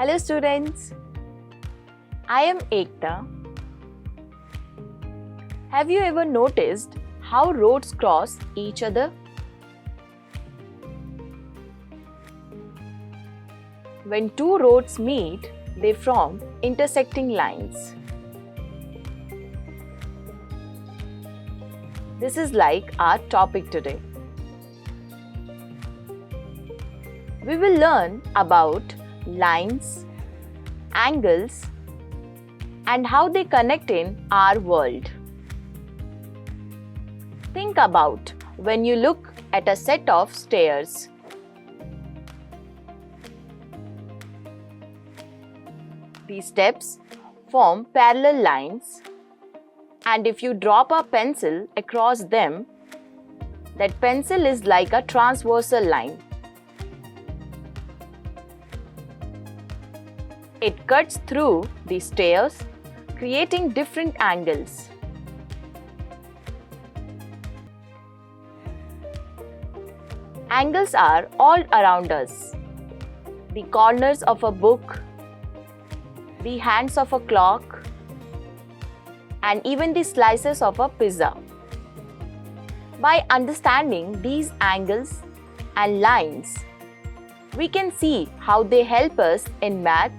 Hello students, I am Ekta. Have you ever noticed how roads cross each other? When two roads meet, they form intersecting lines. This is like our topic today. We will learn about lines, angles, and how they connect in our world. Think about when you look at a set of stairs. These steps form parallel lines, and if you drop a pencil across them, that pencil is like a transversal line. It cuts through the stairs, creating different angles. Angles are all around us. The corners of a book, the hands of a clock, and even the slices of a pizza. By understanding these angles and lines, we can see how they help us in math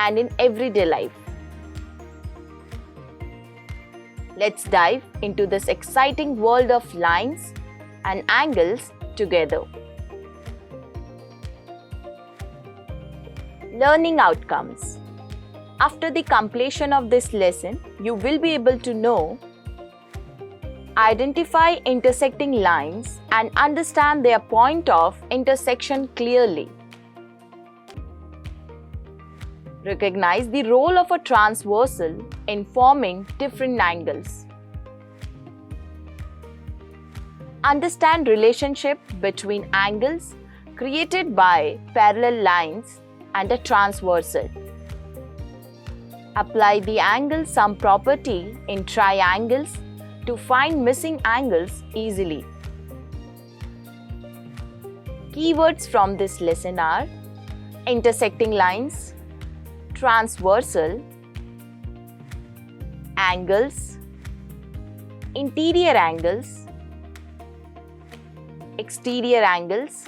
and in everyday life. Let's dive into this exciting world of lines and angles together. Learning outcomes. After the completion of this lesson, you will be able to know, identify intersecting lines and understand their point of intersection clearly. Recognize the role of a transversal in forming different angles. Understand relationship between angles created by parallel lines and a transversal. Apply the angle sum property in triangles to find missing angles easily. Keywords from this lesson are intersecting lines, transversal, angles, interior angles, exterior angles,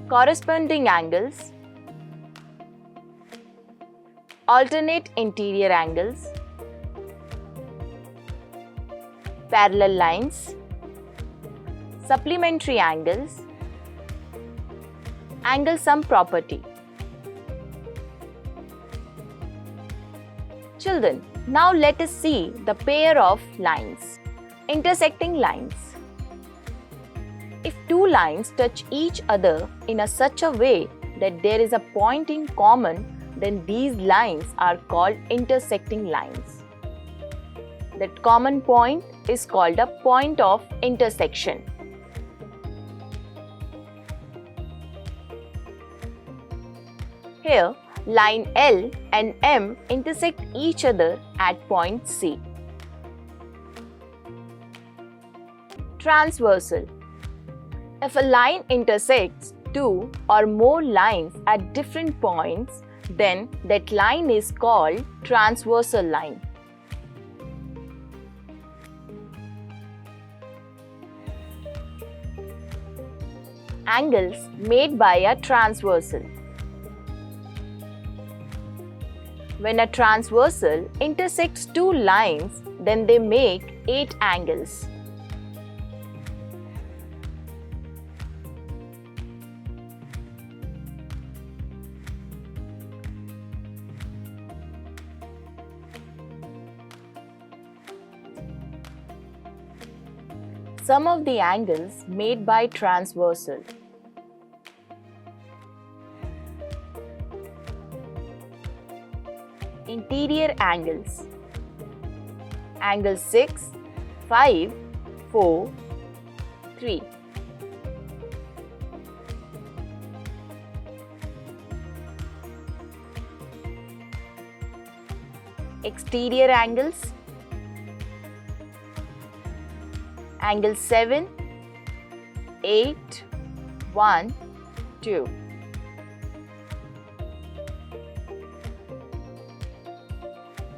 corresponding angles, alternate interior angles, parallel lines, supplementary angles, angle sum property. Children, now let us see the pair of lines. Intersecting lines. If two lines touch each other in such a way that there is a point in common, then these lines are called intersecting lines. That common point is called a point of intersection. Here, line L and M intersect each other at point C. Transversal. If a line intersects two or more lines at different points, then that line is called transversal line. Angles made by a transversal. When a transversal intersects two lines, then they make 8 angles. Some of the angles made by transversal. Interior angles. Angle 6, 5, 4, 3. Exterior angles. Angle 7, 8, 1, 2.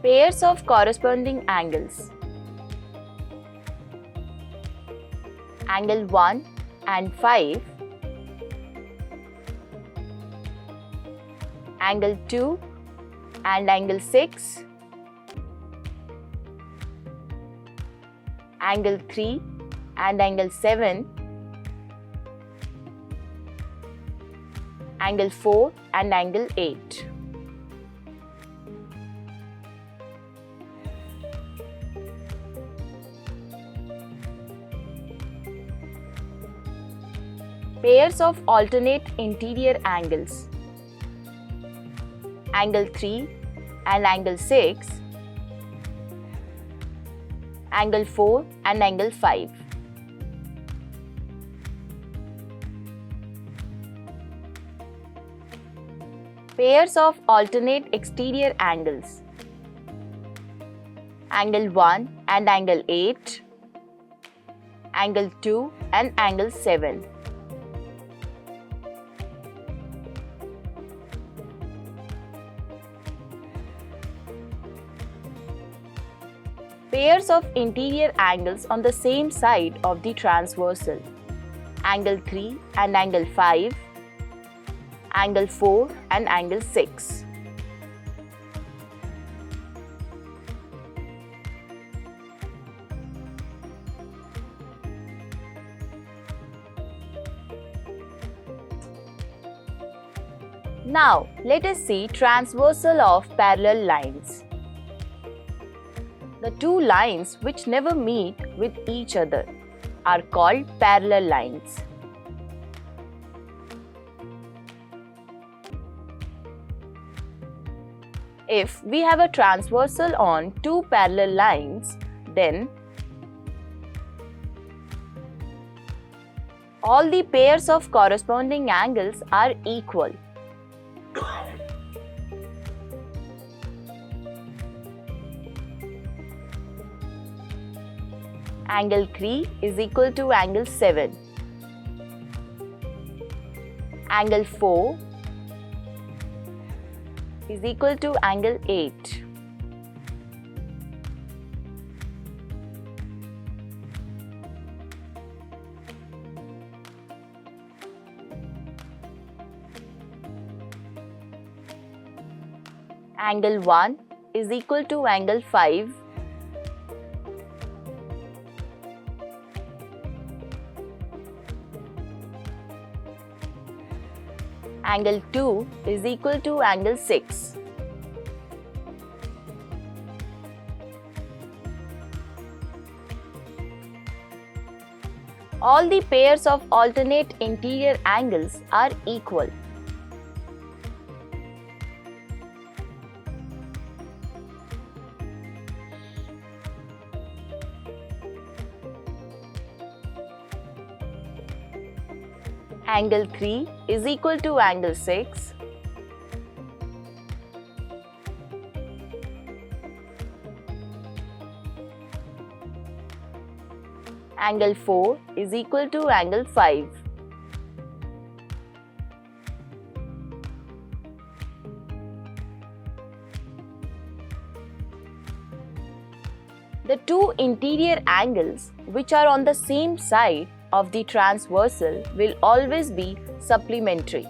Pairs of corresponding angles. Angle 1 and 5. Angle 2 and angle 6. Angle 3 and angle 7. Angle 4 and angle 8. Pairs of alternate interior angles. Angle 3 and angle 6. Angle 4 and angle 5. Pairs of alternate exterior angles. Angle 1 and angle 8. Angle 2 and angle 7. Pairs of interior angles on the same side of the transversal. Angle 3 and angle 5. Angle 4 and angle 6. Now, let us see transversal of parallel lines. The two lines which never meet with each other are called parallel lines. If we have a transversal on two parallel lines, then all the pairs of corresponding angles are equal. Angle 3 is equal to angle 7. Angle 4 is equal to angle 8. Angle 1 is equal to angle 5. Angle 2 is equal to angle 6. All the pairs of alternate interior angles are equal. Angle 3 is equal to angle 6. Angle 4 is equal to angle 5. The two interior angles which are on the same side of the transversal will always be supplementary.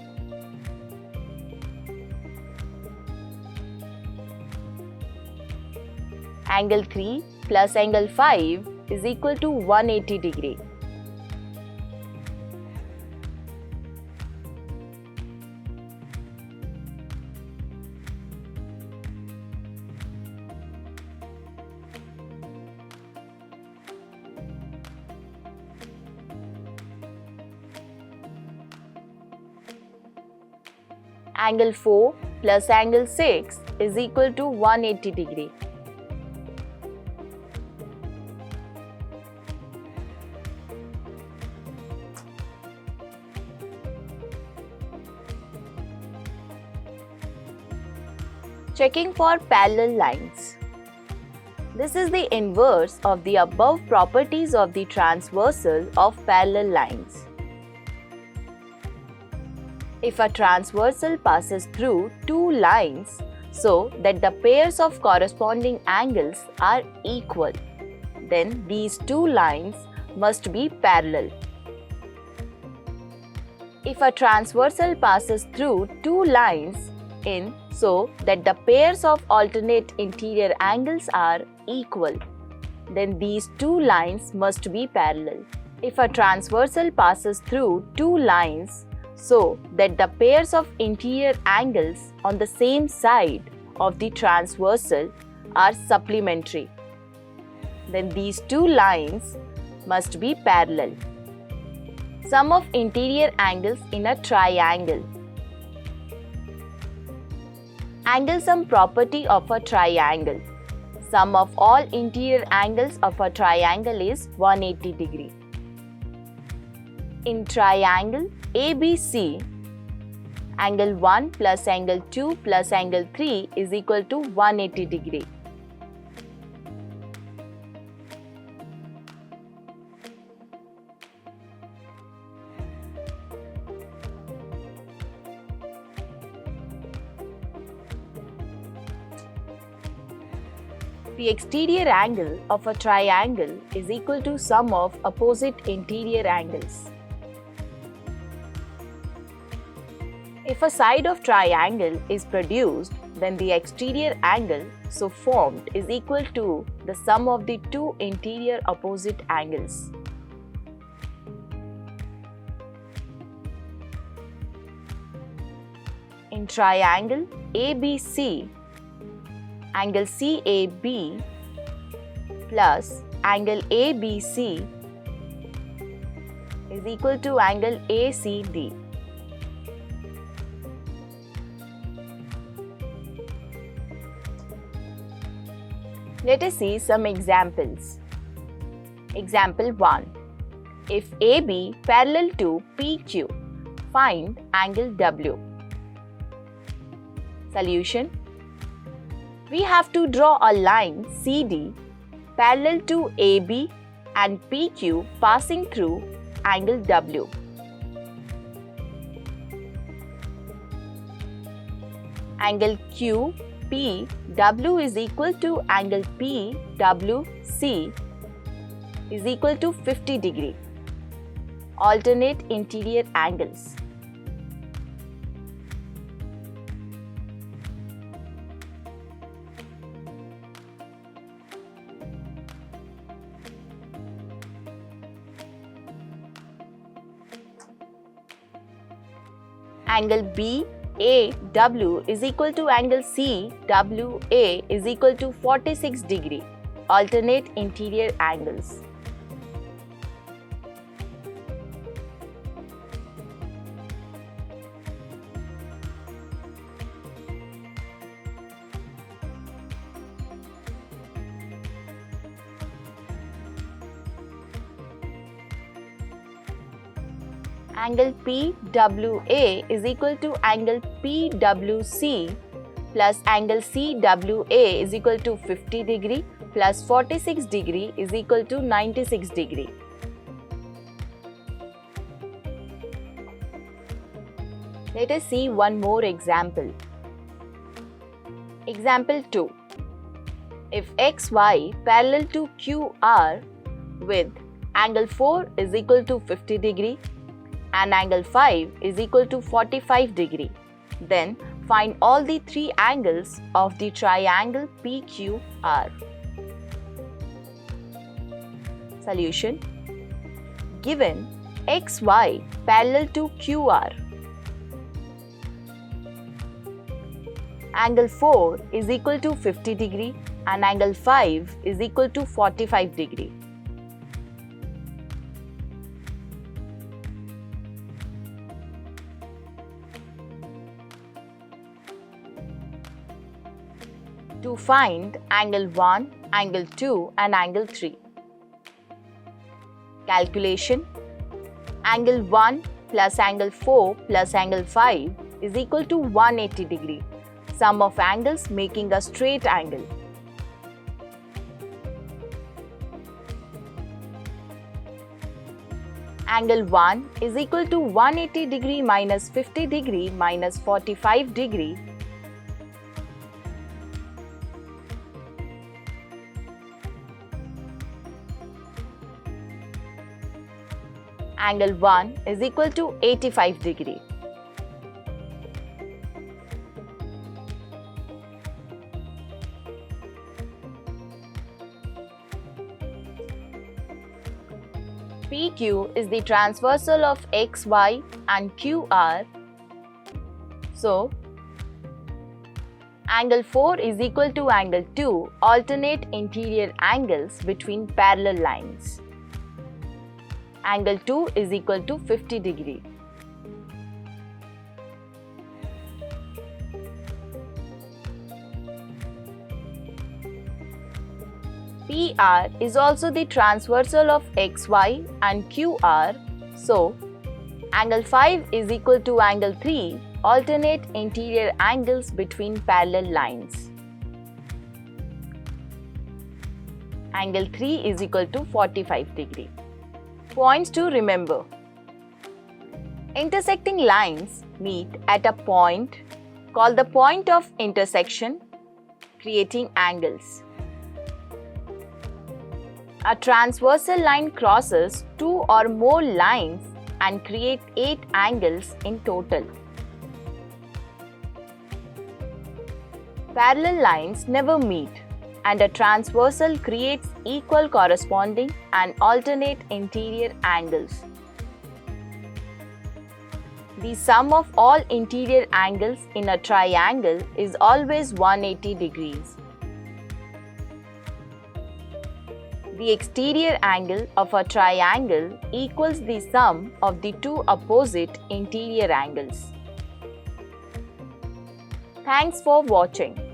Angle 3 plus angle 5 is equal to 180 degree. Angle 4 plus angle 6 is equal to 180 degree. Checking for parallel lines. This is the inverse of the above properties of the transversal of parallel lines. If a transversal passes through two lines so that the pairs of corresponding angles are equal, then these two lines must be parallel. If a transversal passes through two lines in so that the pairs of alternate interior angles are equal, then these two lines must be parallel. If a transversal passes through two lines so that the pairs of interior angles on the same side of the transversal are supplementary, then these two lines must be parallel. Sum of interior angles in a triangle. Angle sum property of a triangle. Sum of all interior angles of a triangle is 180 degree. In triangle ABC, angle 1 plus angle 2 plus angle 3 is equal to 180 degree. The exterior angle of a triangle is equal to sum of opposite interior angles. If a side of triangle is produced, then the exterior angle so formed is equal to the sum of the two interior opposite angles. In triangle ABC, angle CAB plus angle ABC is equal to angle ACD. Let us see some examples. Example 1. If AB parallel to PQ, find angle W. Solution. We have to draw a line CD parallel to AB and PQ passing through angle W. Angle QPW is equal to angle PWC is equal to 50 degree. Alternate interior angles. Angle BAW is equal to angle CWA is equal to 46 degree. Alternate interior angles. Angle PWA is equal to angle PWC plus angle CWA is equal to 50 degree plus 46 degree is equal to 96 degree. Let us see one more example. Example 2. If XY parallel to QR with angle 4 is equal to 50 degree and angle 5 is equal to 45 degree, then find all the three angles of the triangle PQR. Solution. Given XY parallel to QR, angle 4 is equal to 50 degree and angle 5 is equal to 45 degree. To find angle 1, angle 2 and angle 3. Calculation. Angle 1 plus angle 4 plus angle 5 is equal to 180 degree. Sum of angles making a straight angle. Angle 1 is equal to 180 degree minus 50 degree minus 45 degree Angle 1 is equal to 85 degree. PQ is the transversal of XY and QR. So, angle 4 is equal to angle 2 alternate interior angles between parallel lines. Angle 2 is equal to 50 degree. PR is also the transversal of XY and QR. So, angle 5 is equal to angle 3 alternate interior angles between parallel lines. Angle 3 is equal to 45 degree. Points to remember. Intersecting lines meet at a point called the point of intersection, creating angles. A transversal line crosses 2 or more lines and create 8 angles in total. Parallel lines never meet, and a transversal creates equal corresponding and alternate interior angles. The sum of all interior angles in a triangle is always 180 degrees. The exterior angle of a triangle equals the sum of the two opposite interior angles. Thanks for watching.